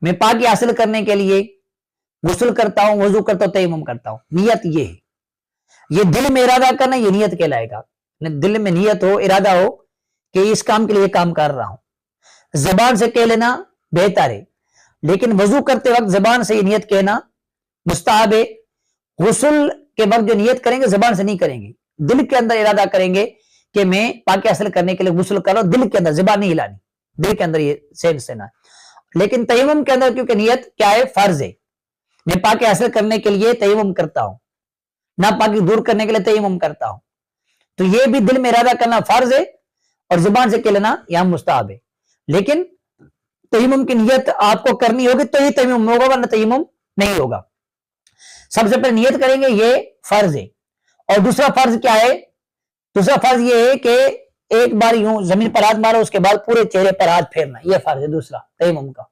میں پاکی حاصل کرنے کے لیے غسل کرتا ہوں، وضو کرتا ہوں، تیمم کرتا ہوں، نیت یہ ہے. یہ دل میں ارادہ کرنا یہ نیت کہلائے گا. دل میں نیت ہو، ارادہ ہو کہ اس کام کے لیے کام کر رہا ہوں. زبان سے کہہ لینا بہتر ہے، لیکن وضو کرتے وقت زبان سے یہ نیت کہنا مستحب ہے. غسل کے وقت جو نیت کریں گے زبان سے نہیں کریں گے، دل کے اندر ارادہ کریں گے کہ میں پاکی حاصل کرنے کے لیے غسل کر رہا ہوں، دل کے اندر، زبان نہیں ہلانی، دل کے اندر یہ سینس دینا. لیکن تیمم کے اندر کیونکہ نیت کیا ہے؟ فرض ہے. میں پاکی حاصل کرنے کے لیے تیمم کرتا ہوں، ناپاکی دور کرنے کے لیے تیمم کرتا ہوں، تو یہ بھی دل میں ارادہ کرنا فرض ہے اور زبان سے کہہ لینا یہاں مستحب ہے. لیکن تیمم کی نیت آپ کو کرنی ہوگی تو یہ تیمم ہوگا، ورنہ تیمم نہیں ہوگا. سب سے پہلے نیت کریں گے، یہ فرض ہے. اور دوسرا فرض کیا ہے؟ دوسرا فرض یہ ہے کہ ایک بار یوں زمین پر ہاتھ مارو، اس کے بعد پورے چہرے پر ہاتھ پھیرنا، یہ فرض ہے دوسرا تیمم کا.